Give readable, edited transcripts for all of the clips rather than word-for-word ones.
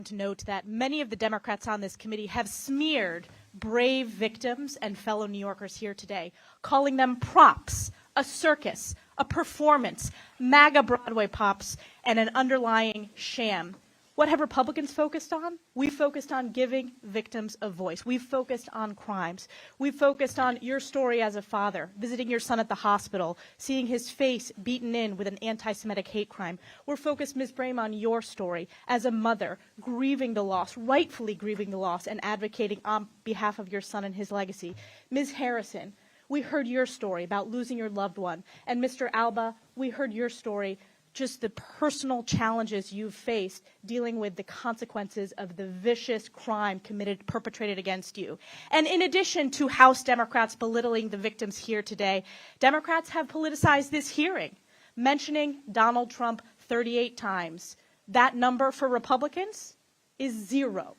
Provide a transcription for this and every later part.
to note that many of the Democrats on this committee have smeared brave victims and fellow New Yorkers here today, calling them props, a circus, a performance, MAGA Broadway pops, and an underlying sham. What have Republicans focused on? We've focused on giving victims a voice. We've focused on crimes. We've focused on your story as a father, visiting your son at the hospital, seeing his face beaten in with an anti-Semitic hate crime. We're focused, Ms. Brame, on your story as a mother, grieving the loss, rightfully grieving the loss, and advocating on behalf of your son and his legacy. Ms. Harrison, we heard your story about losing your loved one. And Mr. Alba, we heard your story, just the personal challenges you've faced dealing with the consequences of the vicious crime perpetrated against you. And in addition to House Democrats belittling the victims here today, Democrats have politicized this hearing, mentioning Donald Trump 38 times. That number for Republicans is 0.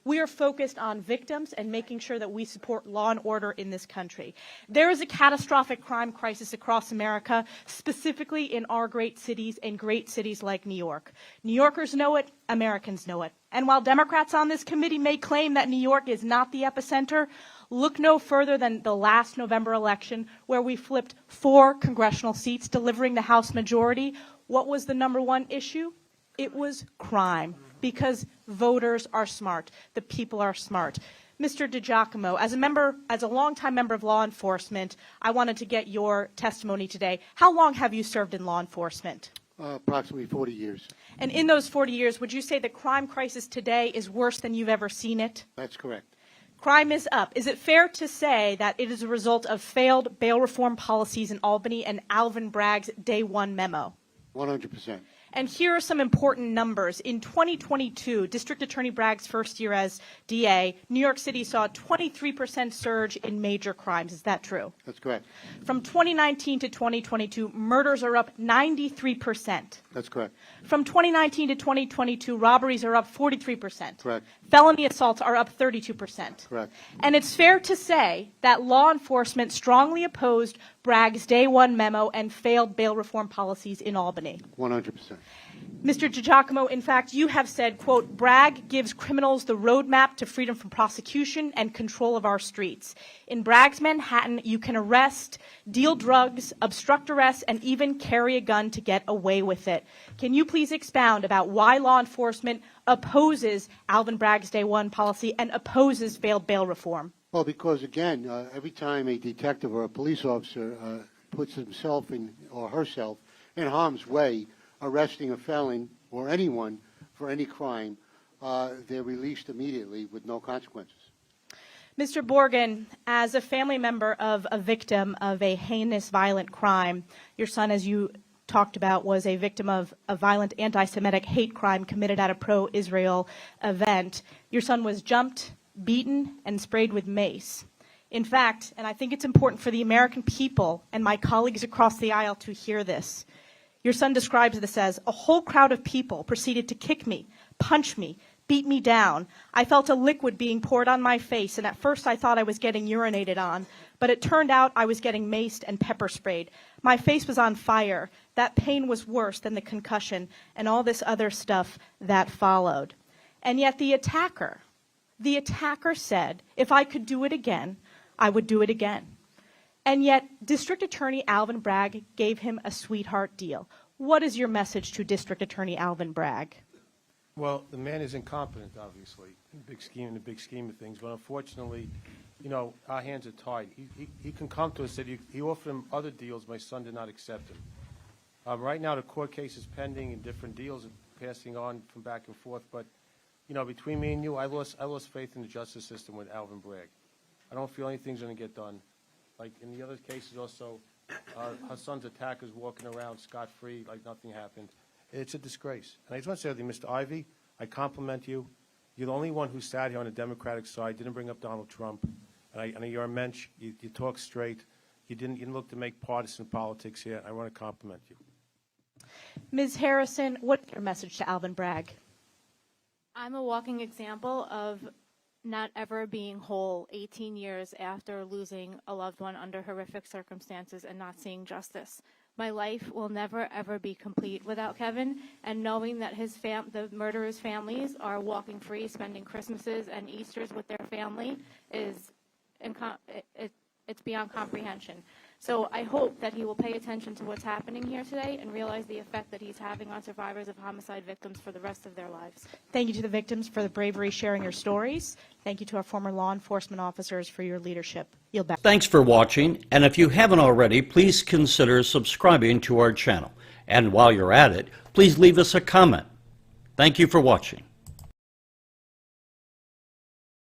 We are focused on victims and making sure that we support law and order in this country. There is a catastrophic crime crisis across America, specifically in our great cities and great cities like New York. New Yorkers know it, Americans know it. And while Democrats on this committee may claim that New York is not the epicenter, look no further than the last November election where we flipped 4 congressional seats, delivering the House majority. What was the #1 issue? It was crime, because voters are smart. The people are smart. Mr. DiGiacomo, as a longtime member of law enforcement, I wanted to get your testimony today. How long have you served in law enforcement? Approximately 40 years. And in those 40 years, would you say the crime crisis today is worse than you've ever seen it? That's correct. Crime is up. Is it fair to say that it is a result of failed bail reform policies in Albany and Alvin Bragg's Day 1 memo? 100%. And here are some important numbers. In 2022, District Attorney Bragg's first year as DA, New York City saw a 23% surge in major crimes. Is that true? That's correct. From 2019 to 2022, murders are up 93%. That's correct. From 2019 to 2022, robberies are up 43%. Correct. Felony assaults are up 32%. Correct. And it's fair to say that law enforcement strongly opposed Bragg's Day 1 memo and failed bail reform policies in Albany. 100%. Mr. DiGiacomo, in fact, you have said, quote, Bragg gives criminals the roadmap to freedom from prosecution and control of our streets. In Bragg's Manhattan, you can arrest, deal drugs, obstruct arrest, and even carry a gun to get away with it. Can you please expound about why law enforcement opposes Alvin Bragg's Day 1 policy and opposes failed bail reform? Well, because, again, every time a detective or a police officer puts himself or herself in harm's way, arresting a felon or anyone for any crime, they're released immediately with no consequences. Mr. Borgen, as a family member of a victim of a heinous violent crime, your son, as you talked about, was a victim of a violent anti-Semitic hate crime committed at a pro-Israel event. Your son was jumped, beaten, and sprayed with mace. In fact, and I think it's important for the American people and my colleagues across the aisle to hear this, your son describes this as, a whole crowd of people proceeded to kick me, punch me, beat me down. I felt a liquid being poured on my face, and at first I thought I was getting urinated on, but it turned out I was getting maced and pepper sprayed. My face was on fire. That pain was worse than the concussion and all this other stuff that followed. And yet the attacker said, if I could do it again, I would do it again. And yet, District Attorney Alvin Bragg gave him a sweetheart deal. What is your message to District Attorney Alvin Bragg? Well, the man is incompetent, obviously, in the big scheme of things. But unfortunately, you know, our hands are tied. He can come to us. He offered him other deals. My son did not accept them. Right now, the court case is pending, and different deals are passing on from back and forth. But you know, between me and you, I lost faith in the justice system with Alvin Bragg. I don't feel anything's going to get done. Like in the other cases also, her son's attackers walking around scot-free like nothing happened. It's a disgrace. And I just want to say something, Mr. Ivey, I compliment you. You're the only one who sat here on the Democratic side, didn't bring up Donald Trump. And you're a mensch. You talk straight. You didn't look to make partisan politics here. I want to compliment you. Ms. Harrison, what's your message to Alvin Bragg? I'm a walking example of not ever being whole 18 years after losing a loved one under horrific circumstances and not seeing justice. My life will never, ever be complete without Kevin, and knowing that the murderers' families are walking free, spending Christmases and Easters with their family is it's beyond comprehension. So I hope that he will pay attention to what's happening here today and realize the effect that he's having on survivors of homicide victims for the rest of their lives. Thank you to the victims for the bravery sharing your stories. Thank you to our former law enforcement officers for your leadership. Yield back. Thanks for watching, and if you haven't already, please consider subscribing to our channel. And while you're at it, please leave us a comment. Thank you for watching.